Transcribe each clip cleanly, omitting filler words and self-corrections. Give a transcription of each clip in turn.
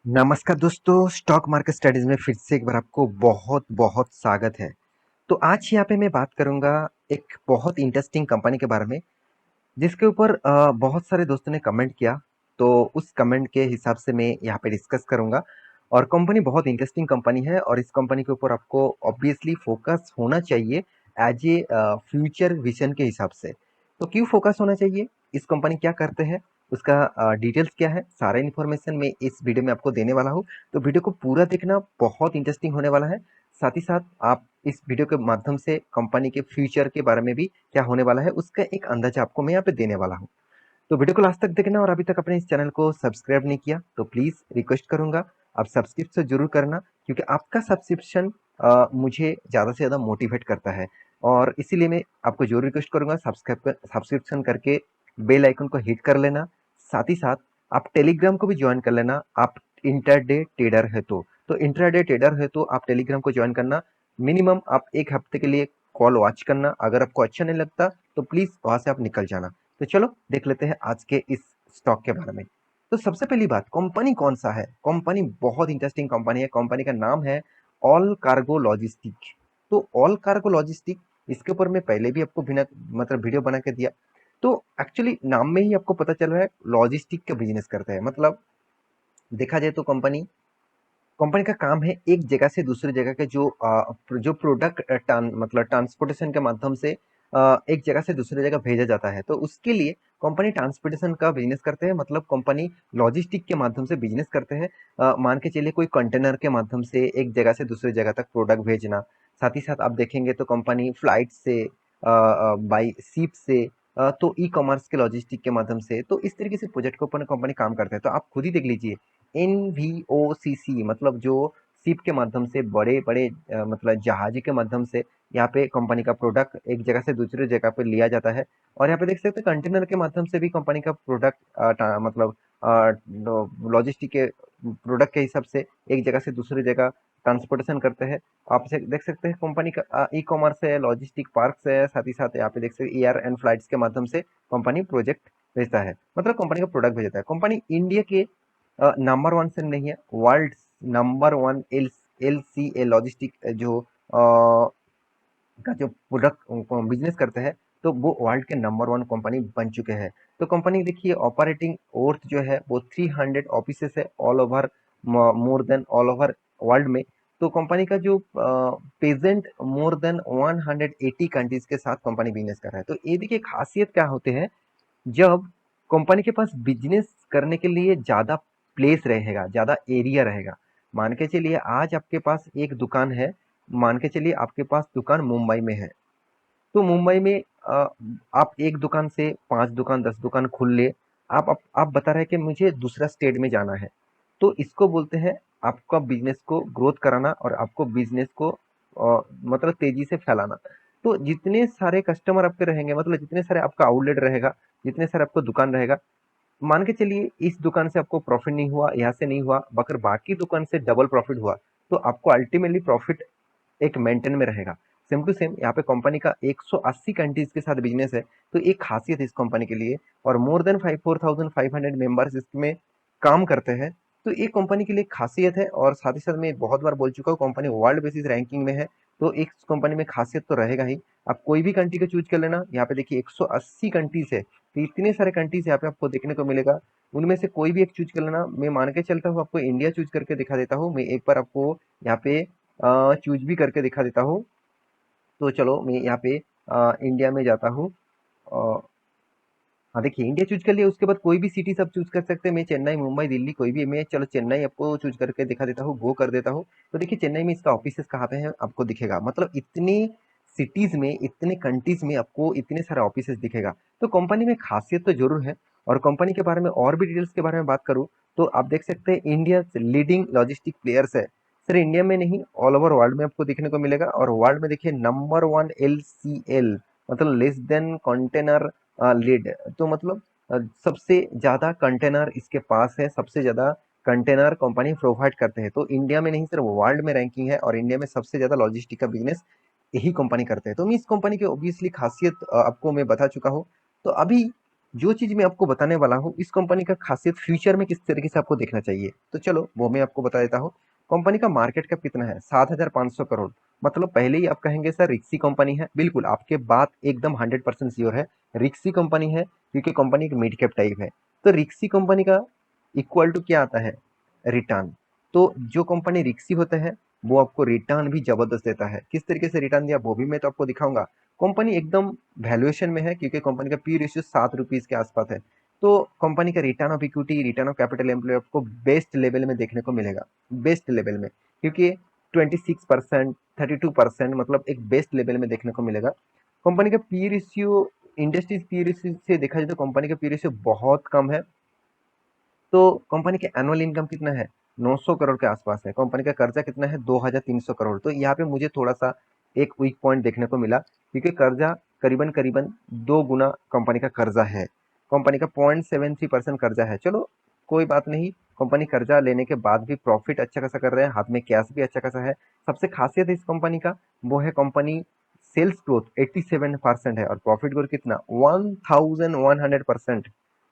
नमस्कार दोस्तों, stock market studies में फिर से एक बार आपको बहुत बहुत स्वागत है। तो आज यहाँ पे मैं बात करूंगा एक बहुत इंटरेस्टिंग कंपनी के बारे में, जिसके ऊपर बहुत सारे दोस्तों ने कमेंट किया। तो उस कमेंट के हिसाब से मैं यहाँ पे डिस्कस करूंगा। और कंपनी बहुत इंटरेस्टिंग कंपनी है और इस कंपनी के ऊपर आपको ऑब्वियसली फोकस होना चाहिए एज ए फ्यूचर विजन के हिसाब से। तो क्यों फोकस होना चाहिए, इस कंपनी क्या करते हैं, उसका डिटेल्स क्या है, सारा इन्फॉर्मेशन मैं इस वीडियो में आपको देने वाला हूँ। तो वीडियो को पूरा देखना, बहुत इंटरेस्टिंग होने वाला है। साथ ही साथ आप इस वीडियो के माध्यम से कंपनी के फ्यूचर के बारे में भी क्या होने वाला है उसका एक अंदाजा आपको मैं यहाँ पे देने वाला हूँ। तो वीडियो को लास्ट तक देखना और अभी तक अपने इस चैनल को सब्सक्राइब नहीं किया तो प्लीज रिक्वेस्ट करूंगा आप सब्सक्रिप्शन जरूर करना, क्योंकि आपका सब्सक्रिप्शन मुझे ज़्यादा से ज़्यादा मोटिवेट करता है। और इसीलिए मैं आपको जरूर रिक्वेस्ट करूंगा सब्सक्रिप्शन करके बेल आइकन को हिट कर लेना। साथ ही साथ आप टेलीग्राम को भी ज्वाइन कर लेना। आप इंटरडे ट्रेडर है तो इंटरडे ट्रेडर है तो आप टेलीग्राम को ज्वाइन करना। मिनिमम आप एक हफ्ते के लिए कॉल वॉच करना, अगर आपको अच्छा नहीं लगता तो प्लीज वहां से आप निकल जाना। तो चलो देख लेते हैं आज के इस स्टॉक के बारे में। तो सबसे पहली बात, कंपनी कौन सा है। कंपनी बहुत इंटरेस्टिंग कंपनी है। कंपनी का नाम है ऑल कार्गो लॉजिस्टिक। तो ऑल कार्गो लॉजिस्टिक, इसके ऊपर मैं पहले भी आपको बिना मतलब वीडियो बना के दिया। तो एक्चुअली नाम में ही आपको पता चल रहा है लॉजिस्टिक का बिजनेस करते हैं। मतलब देखा जाए तो कंपनी कंपनी का काम है एक जगह से दूसरी जगह के जो प्रोडक्ट मतलब ट्रांसपोर्टेशन के माध्यम से एक जगह से दूसरी जगह भेजा जाता है। तो उसके लिए कंपनी ट्रांसपोर्टेशन का बिजनेस करते हैं। मतलब कंपनी लॉजिस्टिक के माध्यम से बिजनेस करते हैं। मान के चलिए कोई कंटेनर के माध्यम से एक जगह से दूसरी जगह तक प्रोडक्ट भेजना। साथ ही साथ आप देखेंगे तो कंपनी फ्लाइट से, बाई शिप से, तो ई कॉमर्स के लॉजिस्टिक के माध्यम से, तो इस तरीके से प्रोजेक्ट के ऊपर कंपनी काम करते हैं। तो आप खुद ही देख लीजिए, NVOCC मतलब जो शिप के माध्यम से बड़े बड़े मतलब जहाज के माध्यम से यहाँ पे कंपनी का प्रोडक्ट एक जगह से दूसरी जगह पे लिया जाता है। और यहाँ पे देख सकते हैं कंटेनर के माध्यम से भी कंपनी का प्रोडक्ट मतलब लॉजिस्टिक के प्रोडक्ट के हिसाब से एक जगह से दूसरी जगह ट्रांसपोर्टेशन करते हैं। आप देख सकते हैं कंपनी का ई कॉमर्स है, लॉजिस्टिक पार्क है। साथ ही साथ यहाँ पे देख सकते हैं एयर एंड फ्लाइट्स के माध्यम से कंपनी प्रोजेक्ट भेजता है, मतलब कंपनी का प्रोडक्ट भेजता है। कंपनी इंडिया के नंबर वन से नहीं है, world number one LCA logistic जो का जो प्रोडक्ट बिजनेस करते हैं, तो वो वर्ल्ड के नंबर वन कंपनी बन चुके हैं। तो कंपनी देखिए ऑपरेटिंग वर्थ जो है वो 300 ऑफिस है all over, more than all over world में। तो कंपनी का जो प्रेजेंट मोर देन 180 कंट्रीज के साथ कंपनी बिजनेस कर रहा है। तो ये देखिए खासियत क्या होते हैं, जब कंपनी के पास बिजनेस करने के लिए ज़्यादा प्लेस रहेगा, ज़्यादा एरिया रहेगा। मान के चलिए आज आपके पास एक दुकान है, मान के चलिए आपके पास दुकान मुंबई में है। तो मुंबई में अ, आप एक दुकान से 5 दुकान 10 दुकान खुल ले। आप बता रहे हैं कि मुझे दूसरा स्टेट में जाना है। तो इसको बोलते हैं आपका बिजनेस को ग्रोथ कराना और आपको बिजनेस को मतलब तेजी से फैलाना। तो जितने सारे कस्टमर आपके रहेंगे, मतलब जितने सारे आपका आउटलेट रहेगा, जितने सारे आपको दुकान रहेगा, मान के चलिए इस दुकान से आपको प्रॉफिट नहीं हुआ, यहाँ से नहीं हुआ, मगर बाकी दुकान से डबल प्रॉफिट हुआ, तो आपको अल्टीमेटली प्रॉफिट एक मेंटेन में रहेगा। सेम टू सेम यहाँ पे कंपनी का 180 कंट्रीज के साथ बिजनेस है। तो एक खासियत है इस कंपनी के लिए। और मोर देन 4500 मेंबर्स इसमें काम करते हैं। तो ये कंपनी के लिए खासियत है। और साथ ही साथ मैं बहुत बार बोल चुका हूँ कंपनी वर्ल्ड बेसिस रैंकिंग में है। तो एक कंपनी में खासियत तो रहेगा ही। आप कोई भी कंट्री का चूज कर लेना, यहाँ पे देखिए 180 कंट्रीज है, तो इतने सारे कंट्रीज यहाँ पे आपको देखने को मिलेगा। उनमें से कोई भी एक चूज कर लेना। मैं मान के चलता हूँ आपको इंडिया चूज करके दिखा देता हूँ। मैं एक बार आपको यहाँ पे चूज भी करके दिखा देता हूँ। तो चलो मैं यहाँ पे इंडिया में जाता हूँ। अ, हाँ देखिए इंडिया चूज कर लिया, उसके बाद कोई भी सिटी सब चूज कर सकते हैं। मैं चेन्नई, मुंबई, दिल्ली कोई भी, मैं चलो चेन्नई आपको चूज करके दिखा देता हूँ, गो कर देता हूँ। तो देखिए चेन्नई में इसका ऑफिस कहाँ पे है आपको दिखेगा। मतलब इतनी सिटीज में, इतने कंट्रीज में आपको इतने सारे ऑफिस दिखेगा। तो कंपनी में खासियत तो जरूर है। और कंपनी के बारे में और भी डिटेल्स के बारे में बात करूँ तो आप देख सकते हैं इंडिया लीडिंग लॉजिस्टिक प्लेयर्स है। सिर्फ इंडिया में नहीं, ऑल ओवर वर्ल्ड में आपको देखने को मिलेगा। और वर्ल्ड में देखिए नंबर वन LCL, मतलब लेस देन कंटेनर लीड। तो मतलब सबसे ज़्यादा कंटेनर इसके पास है, सबसे ज़्यादा कंटेनर कंपनी प्रोवाइड करते हैं। तो इंडिया में नहीं सिर्फ वर्ल्ड में रैंकिंग है और इंडिया में सबसे ज़्यादा लॉजिस्टिक का बिजनेस यही कंपनी करते हैं। तो मैं इस कंपनी की ऑब्वियसली खासियत आपको मैं बता चुका हूँ। तो अभी जो चीज़ मैं आपको बताने वाला हूँ, इस कंपनी का खासियत फ्यूचर में किस तरीके से आपको देखना चाहिए। तो चलो वो मैं आपको बता देता हूँ। कंपनी का मार्केट कैप कितना है? 7,500 करोड़। मतलब पहले ही आप कहेंगे सर रिक्सी कंपनी है। बिल्कुल, आपके बात एकदम 100% श्योर है, रिक्सी कंपनी है, क्योंकि कंपनी एक मिड कैप टाइप है। तो रिक्सी कंपनी का इक्वल टू क्या आता है? रिटर्न। तो जो कंपनी रिक्सी होता है, वो आपको रिटर्न भी जबरदस्त देता है। किस तरीके से रिटर्न दिया वो भी मैं तो आपको दिखाऊंगा। कंपनी एकदम वैल्यूएशन में है, क्योंकि कंपनी का पी रेशियो 7 रुपीज के आसपास है। तो कंपनी का return of equity, return of capital employ आपको बेस्ट लेवल में देखने को मिलेगा, बेस्ट लेवल में, क्योंकि 26%, 32%, मतलब एक बेस्ट लेवल में देखने को मिलेगा। कंपनी का P ratio, industries P ratio से देखा जाए तो कंपनी का पी रेशियो बहुत कम है। तो कंपनी के एनुअल इनकम कितना है? 900 करोड़ के आसपास है। कंपनी का कर्जा कितना है? 2300 करोड़। तो यहाँ पे मुझे थोड़ा सा एक वीक पॉइंट देखने को मिला, क्योंकि कर्जा करीबन करीबन 2 गुना कंपनी का कर्जा है। कंपनी का 0.73% कर्जा है। चलो कोई बात नहीं, कंपनी कर्जा लेने के बाद भी प्रॉफिट अच्छा खासा कर रहे हैं, हाथ में कैश भी अच्छा खासा है। सबसे खासियत है इस कंपनी का, वो है कंपनी सेल्स ग्रोथ 87% है, और प्रॉफिट ग्रोथ कितना? 1100%।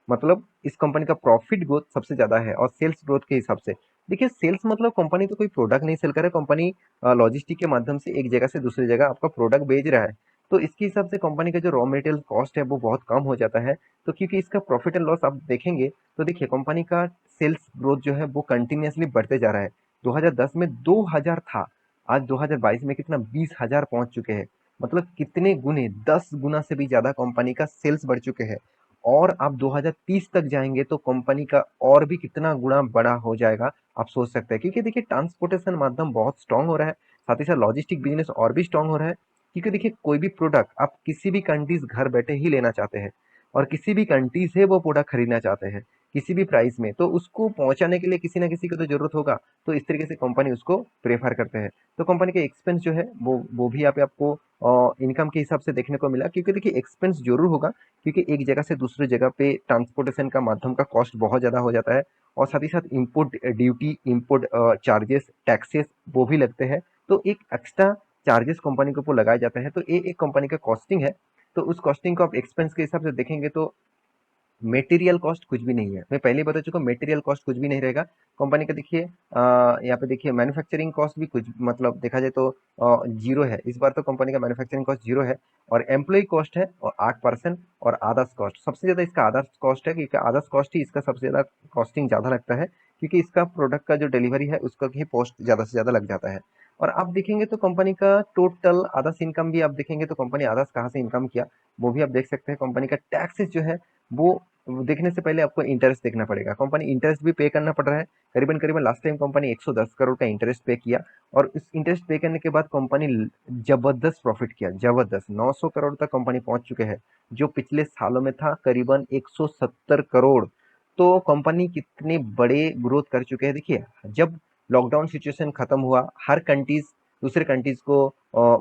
मतलब इस कंपनी का प्रॉफिट ग्रोथ सबसे ज्यादा है, और सेल्स ग्रोथ के हिसाब से देखिए, सेल्स मतलब कंपनी तो कोई प्रोडक्ट नहीं सेल कर रहा है, कंपनी लॉजिस्टिक के माध्यम से एक जगह से दूसरी जगह आपका प्रोडक्ट भेज रहा है। तो इसके हिसाब से कंपनी का जो रॉ मटेरियल कॉस्ट है वो बहुत कम हो जाता है। तो क्योंकि इसका प्रॉफिट एंड लॉस आप देखेंगे, तो देखिए कंपनी का सेल्स ग्रोथ जो है वो कंटिन्यूसली बढ़ते जा रहा है। 2010 में 2000 था, आज 2022 में कितना? 20,000 पहुंच चुके हैं। मतलब कितने गुने? 10 गुना से भी ज्यादा कंपनी का सेल्स बढ़ चुके हैं। और आप 2030 तक जाएंगे तो कंपनी का और भी कितना गुना बड़ा हो जाएगा, आप सोच सकते हैं। क्योंकि देखिए ट्रांसपोर्टेशन माध्यम बहुत स्ट्रांग हो रहा है, साथ ही साथ लॉजिस्टिक बिजनेस और भी स्ट्रांग हो रहा है। क्योंकि देखिए कोई भी प्रोडक्ट आप किसी भी कंट्रीज घर बैठे ही लेना चाहते हैं, और किसी भी कंट्री से वो प्रोडक्ट खरीदना चाहते हैं किसी भी प्राइस में, तो उसको पहुंचाने के लिए किसी ना किसी को तो जरूरत होगा। तो इस तरीके से कंपनी उसको प्रेफर करते हैं। तो कंपनी के एक्सपेंस जो है वो भी यहाँ पे आपको इनकम के हिसाब से देखने को मिला, क्योंकि देखिए एक्सपेंस जरूर होगा, क्योंकि एक जगह से दूसरी जगह पे ट्रांसपोर्टेशन का माध्यम का कॉस्ट बहुत ज़्यादा हो जाता है। और साथ ही साथ import duty, import charges, taxes वो भी लगते हैं। तो एक एक्स्ट्रा चार्जेस कंपनी के ऊपर लगाए जाते हैं। तो ये एक कंपनी का कॉस्टिंग है। तो उस कॉस्टिंग को आप एक्सपेंस के हिसाब से देखेंगे तो मेटेरियल कॉस्ट कुछ भी नहीं है। मैं पहले ही बता चुका हूँ, मेटेरियल कॉस्ट कुछ भी नहीं रहेगा कंपनी का। देखिए यहाँ पे देखिए मैन्युफैक्चरिंग कॉस्ट भी कुछ, मतलब देखा जाए तो जीरो है। इस बार तो कंपनी का मैन्युफैक्चरिंग कॉस्ट जीरो है। और एम्प्लॉय कॉस्ट है और 8%। और आदर्स कॉस्ट सबसे ज्यादा इसका आदर्स कॉस्ट है, क्योंकि आदर्स कॉस्ट ही इसका सबसे ज्यादा कॉस्टिंग ज्यादा लगता है, क्योंकि इसका प्रोडक्ट का जो डिलीवरी है उसका ही कॉस्ट ज्यादा से ज्यादा लग जाता है। और आप देखेंगे तो कंपनी का टोटल आदर्स इनकम भी आप देखेंगे तो कंपनी आदर्स कहाँ से इनकम किया वो भी आप देख सकते हैं। कंपनी का टैक्सेस जो है वो देखने से पहले आपको इंटरेस्ट देखना पड़ेगा। कंपनी इंटरेस्ट भी पे करना पड़ रहा है, करीबन करीबन लास्ट टाइम कंपनी 110 करोड़ का इंटरेस्ट पे किया। और इस इंटरेस्ट पे करने के बाद कंपनी जबरदस्त प्रॉफिट किया, जबरदस्त 900 करोड़ तक कंपनी पहुंच चुके हैं, जो पिछले सालों में था करीबन 170 करोड़। तो कंपनी कितने बड़े ग्रोथ कर चुके हैं। देखिए जब लॉकडाउन सिचुएशन खत्म हुआ, हर कंट्रीज दूसरे कंट्रीज को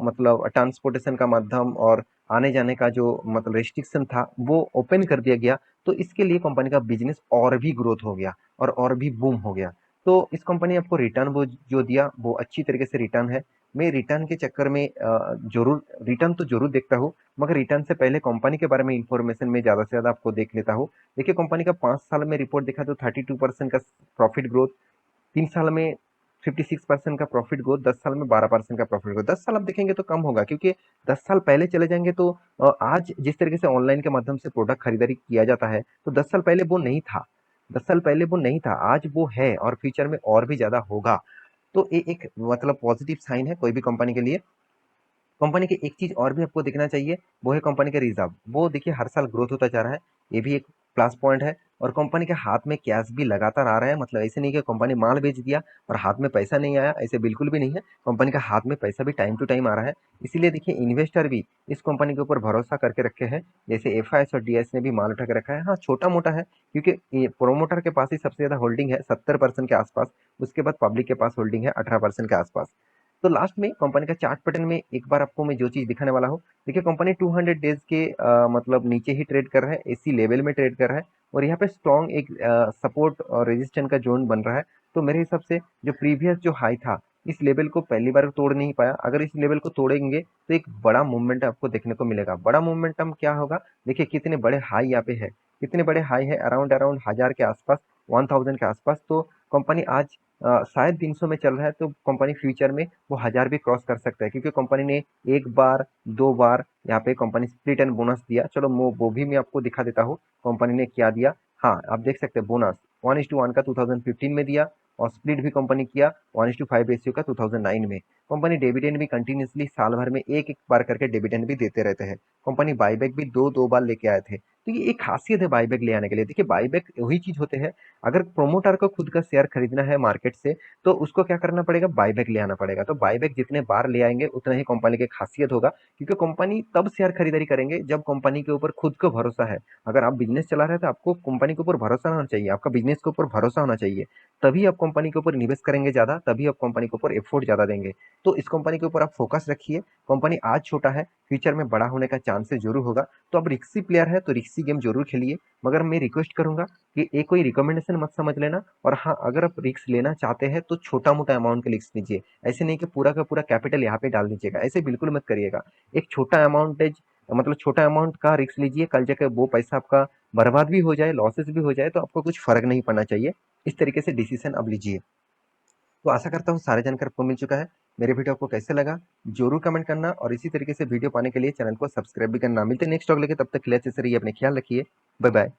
मतलब ट्रांसपोर्टेशन का माध्यम और आने जाने का जो मतलब रेस्ट्रिक्शन था वो ओपन कर दिया गया। तो इसके लिए कंपनी का बिजनेस और भी ग्रोथ हो गया और भी बूम हो गया। तो इस कंपनी ने आपको रिटर्न वो जो दिया वो अच्छी तरीके से रिटर्न है। मैं रिटर्न के चक्कर में जरूर रिटर्न तो जरूर देखता हूँ, मगर रिटर्न से पहले कंपनी के बारे में इंफॉर्मेशन में ज्यादा से ज्यादा आपको देख लेता हूँ। देखिए कंपनी का 5 साल में रिपोर्ट देखा तो 32% का प्रॉफिट ग्रोथ, 3 साल में 56% का प्रॉफिट ग्रोथ, 10 साल में 12% का प्रॉफिट ग्रोथ। 10 साल आप देखेंगे तो कम होगा, क्योंकि 10 साल पहले चले जाएंगे तो आज जिस तरीके से ऑनलाइन के माध्यम से प्रोडक्ट खरीदारी किया जाता है, तो 10 साल पहले वो नहीं था। 10 साल पहले वो नहीं था, आज वो है और फ्यूचर में और भी ज्यादा होगा। तो ये एक मतलब पॉजिटिव साइन है कोई भी कंपनी के लिए। कंपनी की एक चीज और भी आपको देखना चाहिए, वो है कंपनी का रिजर्व। वो देखिए हर साल ग्रोथ होता जा रहा है, ये भी एक प्लस पॉइंट है। और कंपनी के हाथ में कैश भी लगातार आ रहा है, मतलब ऐसे नहीं कि कंपनी माल बेच दिया और हाथ में पैसा नहीं आया, ऐसे बिल्कुल भी नहीं है। कंपनी का हाथ में पैसा भी टाइम टू टाइम आ रहा है। इसीलिए देखिए इन्वेस्टर भी इस कंपनी के ऊपर भरोसा करके रखे हैं। जैसे एफआईएस और डीएस ने भी माल उठा के रखा है। हाँ छोटा मोटा है, क्योंकि ये प्रोमोटर के पास ही सबसे ज्यादा होल्डिंग है 70% के आसपास। उसके बाद पब्लिक के पास होल्डिंग है 18% के आसपास। तो लास्ट में कंपनी का चार्ट पैटर्न में एक बार आपको मैं जो चीज दिखाने वाला हूँ, देखिए कंपनी 200 डेज के मतलब नीचे ही ट्रेड कर रहा है, एसी लेवल में ट्रेड कर रहा है। और यहाँ पे स्ट्रॉन्ग एक सपोर्ट और रेजिस्टेंस का जोन बन रहा है। तो मेरे हिसाब से जो प्रीवियस जो हाई था, इस लेवल को पहली बार तोड़ नहीं पाया। अगर इस लेवल को तोड़ेंगे तो एक बड़ा मूवमेंट आपको देखने को मिलेगा। बड़ा मूवमेंटम क्या होगा? देखिए कितने बड़े हाई यहाँ पे है, कितने बड़े हाई है, अराउंड अराउंड 1000 के आसपास, 1000 के आसपास। तो कंपनी आज शायद 300 में चल रहा है, तो कंपनी फ्यूचर में वो 1000 भी क्रॉस कर सकता है, क्योंकि कंपनी ने एक बार, दो बार यहाँ पे कंपनी स्प्लिट एंड बोनस दिया। चलो वो भी मैं आपको दिखा देता हूँ कंपनी ने क्या दिया। हाँ, आप देख सकते हैं बोनस 1:1 का 2015 में दिया, और स्प्लिट भी कंपनी किया 1:5 रेशियो का 2009 में। कंपनी डिविडेंड भी कंटिन्यूसली साल भर में एक एक बार करके डिविडेंड भी देते रहते हैं। कंपनी बाईबैक भी दो दो बार लेके आए थे। तो ये एक खासियत है बाईबैक ले आने के लिए। देखिए, बाईबैक वही चीज होते हैं, अगर प्रोमोटर को खुद का शेयर खरीदना है मार्केट से, तो उसको क्या करना पड़ेगा, बाईबैक ले आना पड़ेगा। तो बाईबैक जितने बार ले आएंगे उतना ही कंपनी की खासियत होगा, क्योंकि कंपनी तब शेयर खरीदारी करेंगे जब कंपनी के ऊपर खुद को भरोसा है। अगर आप बिजनेस चला रहे हैं तो आपको कंपनी के ऊपर भरोसा होना चाहिए, आपका बिजनेस के ऊपर भरोसा होना चाहिए। तभी आप कंपनी के ऊपर निवेश करेंगे ज्यादा, तभी आप कंपनी के ऊपर एफोर्ट ज्यादा देंगे। तो इस कंपनी के ऊपर आप फोकस रखिए। कंपनी आज छोटा है, फ्यूचर में बड़ा होने का चांसेस जरूर होगा। तो आप रिक्सी प्लेयर है तो रिक्सी गेम जरूर खेलिए, मगर मैं रिक्वेस्ट करूंगा कि एक कोई रिकमेंडेशन मत समझ लेना। और हाँ, अगर आप रिस्क लेना चाहते हैं तो छोटा मोटा अमाउंट का रिस्क लीजिए। ऐसे नहीं कि पूरा का पूरा कैपिटल यहाँ पे डाल दीजिएगा, ऐसे बिल्कुल मत करिएगा। एक छोटा अमाउंट, मतलब छोटा अमाउंट का रिस्क लीजिए, कल जाकर वो पैसा आपका बर्बाद भी हो जाए, लॉसेस भी हो जाए, तो आपको कुछ फर्क नहीं पड़ना चाहिए। इस तरीके से डिसीजन अब लीजिए। तो आशा करता हूँ सारे जानकारी आपको मिल चुका है। मेरे वीडियो आपको कैसे लगा जरूर कमेंट करना, और इसी तरीके से वीडियो पाने के लिए चैनल को सब्सक्राइब भी करना। मिलते हैं नेक्स्ट टॉक लेके, तब तक के लिए अच्छे से रहिए, अपने ख्याल रखिए। Bye bye.